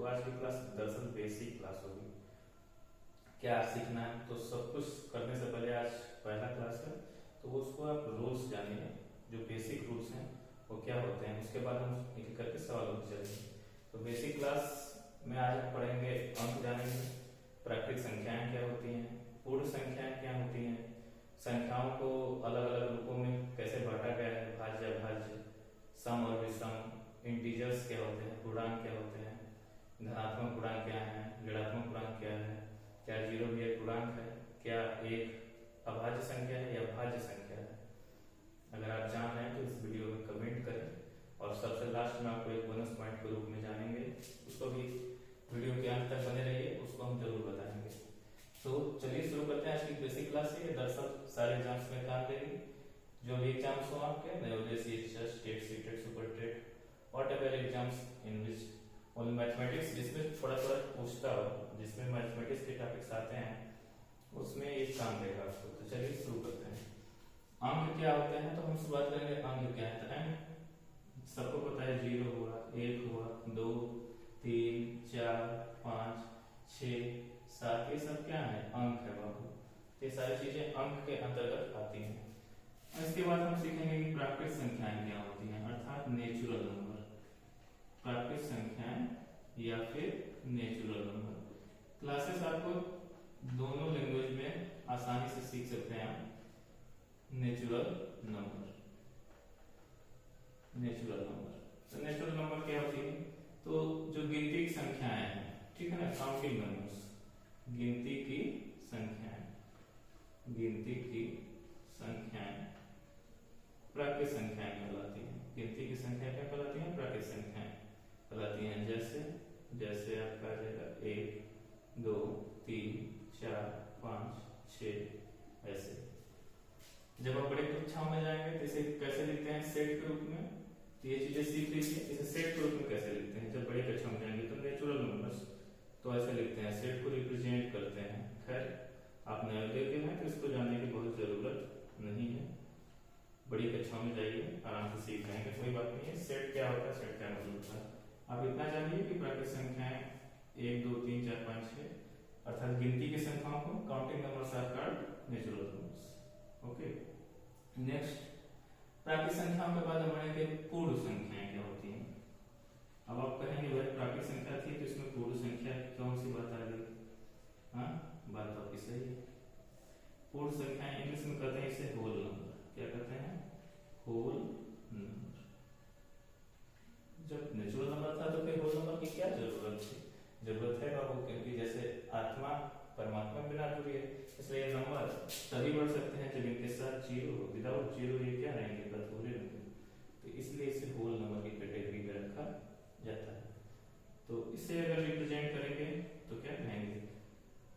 आज की क्लास दरअसल बेसिक क्लास होगी। क्या सीखना है, तो सब कुछ करने से पहले आज पहला क्लास है, तो उसको आप रूल्स जानिए, जो बेसिक रूल्स हैं वो क्या होते हैं, उसके बाद हम एक एक करके सवालों पर चलेंगे। तो बेसिक क्लास में आज हम पढ़ेंगे, अंक जानेंगे, प्राकृतिक संख्याएं क्या होती हैं, पूर्ण संख्याएं क्या होती हैं, संख्याओं को अलग अलग रूपों में कैसे बांटा गया है, भाज्य अभाज्य, सम और विषम, इंटीजर्स क्या होते हैं, पूर्णांक क्या होते हैं, धनात्मक पूर्णांक क्या है, ऋणात्मक पूर्णांक क्या है, क्या जीरो भी एक पूर्णांक है, क्या एक अभाज्य संख्या है या भाज्य संख्या है। अगर आप जान रहे हैं तो इस वीडियो में कमेंट करें, और सबसे लास्ट में आपको एक बोनस पॉइंट के रूप में जानेंगे, उसको भी वीडियो के अंत तक बने रहिए, उसको हम जरूर बताएंगे। तो चलिए शुरू करते हैं आज की बेसिक क्लास से। दरअसल सारे एग्जाम्स में काम देगी, जो भी एग्जाम्स हो आपके, Navodaya, CHS, state, CTET, super TET, whatever exams in which only mathematics, जिसमें थोड़ा थोड़ा पूछता हो, जिसमें मैथमेटिक्स के टॉपिक्स आते हैं, उसमें ये काम देगा आपको। तो चलिए शुरू करते हैं। अंक क्या होते हैं, तो हम शुरुआत करेंगे अंक क्या है। तो सबको पता है, 0 हुआ, 1 हुआ, 2, 3, 4, 5, 6, 7, ये सब क्या है, अंक है बाबू। ये सारी चीजें अंक के अंतर्गत आती हैं। इसके बाद हम सीखेंगे कि प्राकृतिक संख्याएं क्या होती हैं, अर्थात नेचुरल नंबर, प्राकृतिक संख्याएं या फिर नेचुरल नंबर। क्लासेस आपको दोनों लैंग्वेज में आसानी से सीख सकते हैं आप। नेचुरल नंबर, नेचुरल नंबर, तो नेचुरल नंबर क्या होती है, तो जो गिनती की संख्याएं हैं, ठीक है ना, काउंटिंग नंबर्स, गिनती की संख्याएं, गिनती की संख्याएं प्राकृतिक संख्याएं कहलाती हैं। गिनती की संख्या क्या कहलाती है, प्राकृतिक संख्याएं कहलाती हैं। जैसे जैसे आपका आ जाएगा 1, 2, 3, 4, 5, 6, ऐसे। जब आप बड़े कक्षाओं में जाएंगे तो इसे कैसे लिखते हैं, सेट के रूप में। तो ये चीजें सीख लीजिए, इसे सेट के रूप में कैसे लिखते हैं। जब बड़ी कक्षाओं में जाएंगे तो नेचुरल नंबर्स तो ऐसे लिखते हैं, सेट को रिप्रेजेंट करते हैं। खैर आप नवोदय के हैं तो इसको जानने की बहुत जरूरत नहीं है, बड़ी कक्षाओं में जाइए, आराम से सीख जाएंगे, कोई बात नहीं है। सेट क्या होता है, सेट क्या मतलब होता है, आप इतना जानिए कि प्राकृतिक संख्याएं 1, 2, 3, 4, 5, 6, अर्थात गिनती की संख्याओं को counting numbers are called natural numbers. Okay, next प्राकृतिक संख्याओं के बाद हमारे पूर्ण संख्याएं क्या होती हैं। अब आप कहेंगे भाई प्राकृतिक संख्या थी तो इसमें पूर्ण संख्या कौन सी बात आ गई। हाँ, बात तो आपकी सही है। पूर्ण संख्या इंग्लिश में कहते हैं इसे होल नंबर। क्या कहते हैं, होल नंबर। जब नेचुरल नंबर था तो फिर होल नंबर की क्या जरूरत थी, जरूरत है बाबू, क्योंकि जैसे आत्मा परमात्मा में बिना जुड़ी है, इसलिए ये नंबर तभी बढ़ सकते हैं जब इनके साथ जीरो, विदाउट जीरो ये क्या रहेंगे, अधूरे रहेंगे। तो इसलिए इसे होल नंबर की कैटेगरी में रखा जाता है। तो इसे अगर रिप्रेजेंट करेंगे तो क्या कहेंगे,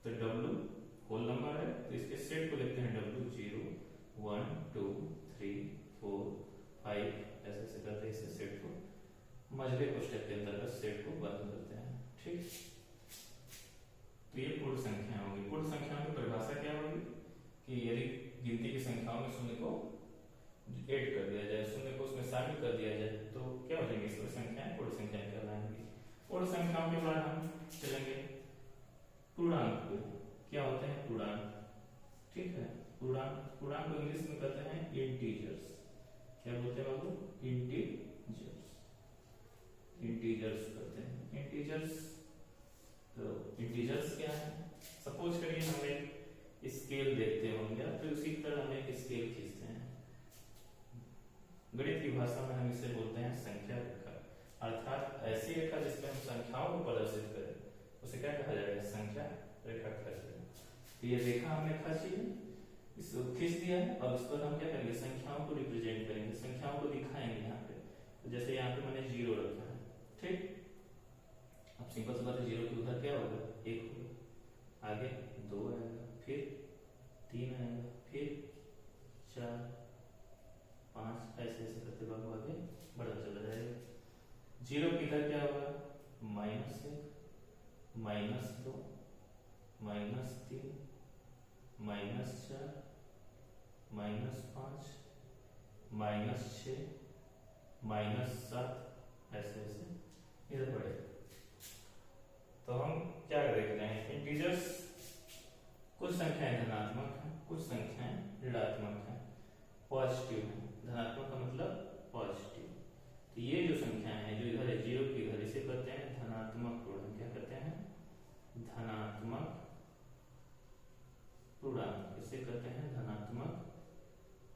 तो W होल नंबर है तो इसके सेट को लिखते हैं W, 0, 1, 2, 3, 4, 5, ऐसे ऐसे करते हैं इसे सेट को, मजले कोष्ठक के अंतर्गत सेट को बंद करते हैं। ठीक, तो ये पूर्ण संख्या होगी। पूर्ण संख्याओं की परिभाषा क्या होगी कि यदि गिनती की संख्याओं में शून्य को ऐड कर दिया जाए, शून्य को उसमें शामिल कर दिया जाए, तो क्या हो जाएंगी इसमें संख्याएं, पूर्ण संख्याएं कहलाएंगी। पूर्ण संख्याओं के बाद हम चलेंगे पूर्णांक को। क्या होते हैं पूर्णांक, ठीक है, पूर्णांक, पूर्णांक को इंग्लिश में कहते हैं इंटीजर्स। क्या बोलते हैं बाबू, इंटीजर्स, इंटीजर्स कहते हैं, इंटीजर्स। तो इंटीजर्स क्या है, सपोज करिए हम एक स्केल देखते होंगे, फिर उसी तरह हम एक स्केल खींचते हैं। गणित की भाषा में हम इसे बोलते हैं संख्या रेखा, अर्थात ऐसी रेखा जिसमें हम संख्याओं को प्रदर्शित करें, उसे क्या कहा जाएगा, संख्या रेखा कहा जाएगा। तो ये रेखा हमने खींची है, इसको खींच दिया है, और उस पर हम क्या करेंगे, संख्याओं को रिप्रेजेंट करेंगे, संख्याओं को दिखाएंगे यहाँ पे। तो जैसे यहाँ पे मैंने 0 रखा है, ठीक, अब सिंपल सी बात है, 0 के उधर क्या होगा, 1 होगा, आगे 2 आएगा, फिर 3 आएगा, फिर 4, 5, ऐसे ऐसे करते बाबू आगे बढ़ता चला जाएगा। 0 के इधर क्या होगा, -1, -2, -3, -4, -5, -6, -7, ऐसे ऐसे इधर बढ़ेगा। संख्याएं धनात्मक हैं, कुछ संख्याएं ऋणात्मक हैं, पॉजिटिव है। धनात्मक का मतलब पॉजिटिव। तो ये जो संख्याएं हैं जो इधर है जीरो की इधर, इसे कहते हैं धनात्मक पूर्णांक। क्या कहते हैं? धनात्मक पूर्णांक। इसे कहते हैं धनात्मक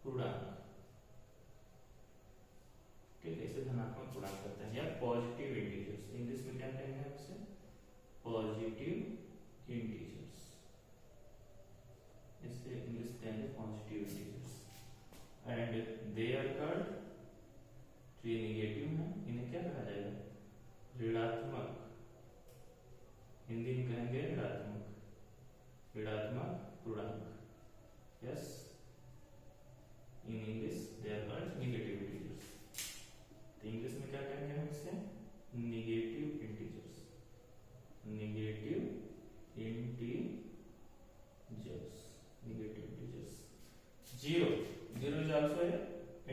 पूर्णांक। ठीक है, इसे धनात्मक पूर्णांक कहते हैं या पॉजिटिव इंटीजर्स। इंग्लिश में क्या कहेंगे हम इसे? Positive integers. इसे इंग्लिश कहेंगे positive integers. And they are called, तो ये निगेटिव है, इन्हें क्या कहा जाएगा? ऋणात्मक। हिंदी में कहेंगे ऋणात्मक, ऋणात्मक पूर्णांक। Yes, in English they are called negative integers. तो इंग्लिश में क्या कहेंगे हम इसे? Negative integers. Negative integers, negative integers. Zero, zero is also a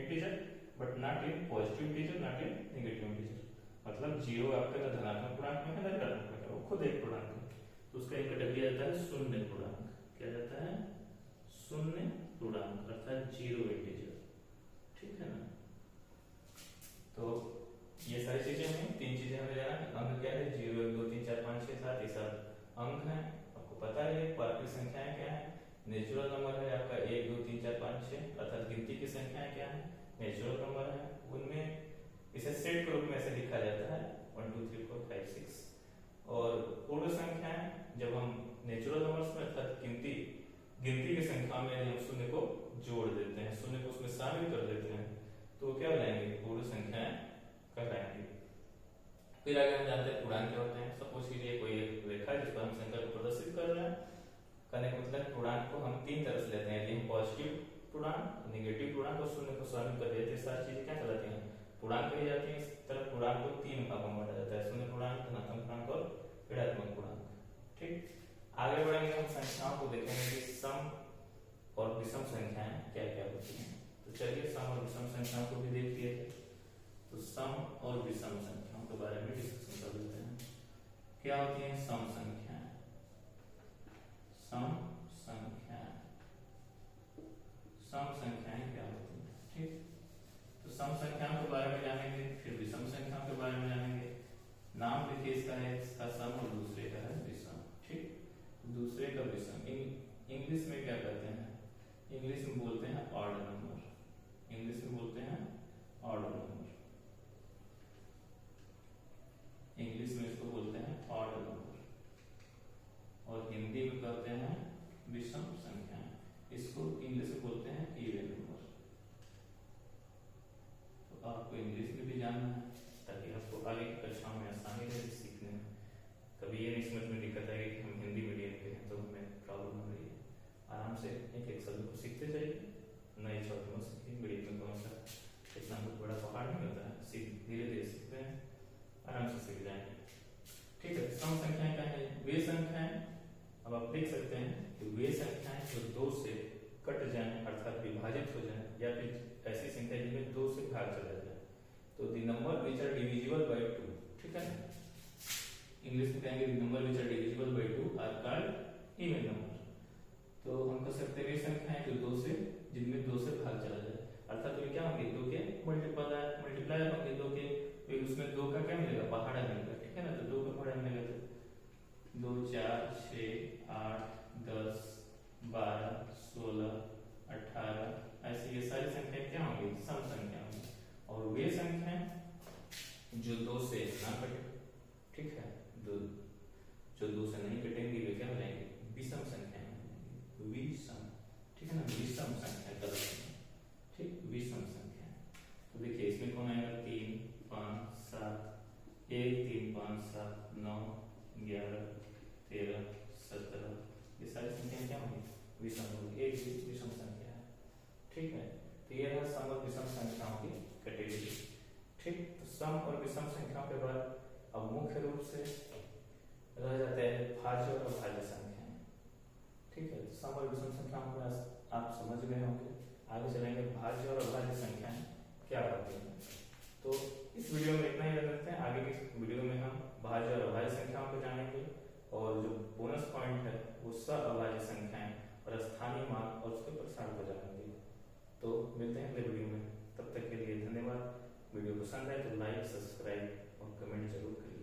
integer but not in positive integer, not in negative integer. मतलब जीरो आपका ना धनात्मक पूर्णांक में है ना ऋणात्मक में है, वो खुद एक पूर्णांक है। तो उसका एक कैटेगरी आता है शून्य पूर्णांक। क्या जाता है? शून्य पूर्णांक, अर्थात जीरो इंटीजर। ठीक है ना? तो ये सारी चीजें हमें, तीन चीजें हमें जाना है। अंक क्या है? 0 1 2 3 4 5 6 7, ये सब अंक हैं। आपको पता है प्राकृतिक संख्याएं क्या है? नेचुरल नंबर है आपका 1 2 3 4 5 6, अर्थात गिनती की संख्याएं क्या है? नेचुरल नंबर है। उनमें इसे सेट के रूप में ऐसे लिखा जाता है 1 2 3 4 5 6। और पूर्ण संख्याएं, जब हम नेचुरल नंबर्स में अर्थात गिनती की संख्या में हम शून्य को जोड़ देते हैं, शून्य को उसमें शामिल कर देते हैं, तो क्या बनाएंगे? पूर्ण संख्याएं कहलाएंगे। फिर आगे हम जानते हैं पूर्णांक क्या होते हैं। सपोज कीजिए कोई एक रेखा जिस पर हम संख्या को प्रदर्शित कर रहे हैं। कहने का मतलब पूर्णांक को हम तीन तरह से लेते हैं, यदि हम पॉजिटिव पूर्णांक, नेगेटिव पूर्णांक और शून्य को शामिल कर देते हैं, सारी चीजें क्या कहलाती हैं? पूर्णांक कही जाती है। इस तरह पूर्णांक को तीन भागों में बांटा जाता है, शून्य पूर्णांक, धनात्मक पूर्णांक और ऋणात्मक पूर्णांक। ठीक, आगे बढ़ेंगे हम संख्याओं को देखेंगे कि सम और विषम संख्याएं क्या क्या होती हैं। तो चलिए सम और विषम संख्याओं को भी देख लिया जाए। तो सम और विषम संख्याओं के बारे में डिस्कशन कर लेते हैं। क्या होती है सम संख्याएं? सम संख्याएं, सम संख्याएं क्या होती है? ठीक, तो सम संख्याओं के बारे में जानेंगे, फिर विषम संख्याओं के बारे में जानेंगे। नाम देखिए इसका है, इसका सम और दूसरे का है विषम। ठीक, दूसरे का विषम इंग्लिश में क्या कहते हैं? इंग्लिश में बोलते हैं ऑड नंबर। इंग्लिश में बोलते हैं ऑड नंबर। इंग्लिश में इसको बोलते हैं ऑड नंबर और हिंदी में कहते हैं विषम संख्याएं। इसको इंग्लिश में बोलते हैं इवन नंबर। तो आपको इंग्लिश में भी जानना है ताकि आपको आगे की कक्षाओं में आसानी रहे सीखने में। कभी ये नहीं समझ में दिक्कत आएगी कि हम हिंदी मीडियम के हैं तो हमें प्रॉब्लम हो रही है। आराम से एक एक शब्द को सीखते जाइए, नए शब्द मत सीखिए। मीडियम में कौन सा इतना बड़ा पहाड़ नहीं होता है, धीरे धीरे सीखते हैं, आराम से सीख जाएंगे। ठीक है, सम संख्याएं क्या है? वे संख्याएं, अब आप देख सकते हैं कि वे संख्याएं जो दो से कट जाएं अर्थात विभाजित हो जाएं, या फिर ऐसी संख्या जिनमें दो से भाग चला जाए। तो the number which are divisible by 2, ठीक है ना? इंग्लिश में कहेंगे the number which are divisible by 2 are called even number. तो हम कह सकते हैं वे संख्याएं जो दो से, जिनमें दो से भाग चला जाए, अर्थात वे क्या होंगे? दो के मल्टीप्लाई होंगे, दो के, फिर उसमें दो का क्या मिलेगा? पहाड़ा मिलेगा। ठीक है ना? तो दो का पहाड़ा मिलेगा तो 2 4 6 8 10 12 16 18, ऐसे ये सारी संख्याएं क्या होंगी? सम संख्या होंगी। और वे संख्याएं जो दो से ना कटे, ठीक है, जो दो से नहीं कटेंगी वे क्या हो जाएंगे? विषम संख्याएं हो जाएंगी। विषम, ठीक है ना? विषम संख्या का लक्षण, ठीक, विषम संख्या। तो देखिए इसमें कौन आएगा? 3 5 7, 1 3 5 7 9 11 13 17, ये सारी संख्याएं क्या होंगी? विषम होंगी। एक विषम संख्या है। ठीक है, तो ये है सम और विषम संख्याओं की कैटेगरी। ठीक, तो सम और विषम संख्याओं के बाद अब मुख्य रूप से रह जाते हैं भाज्य और अभाज्य संख्याएं। ठीक है, तो सम और विषम संख्याओं को आप समझ गए होंगे। आगे चलेंगे भाज्य और अभाज्य संख्याएं क्या होती हैं। तो इस वीडियो में इतना ही रखते हैं। आगे की वीडियो में हम भाज्य और अभाज्य संख्याओं को जानेंगे और जो बोनस पॉइंट है वो सब अभाज्य संख्याएं और मिलते हैं अगले वीडियो में, तब तक के लिए धन्यवाद। वीडियो पसंद आए तो लाइक, सब्सक्राइब और कमेंट जरूर करिए।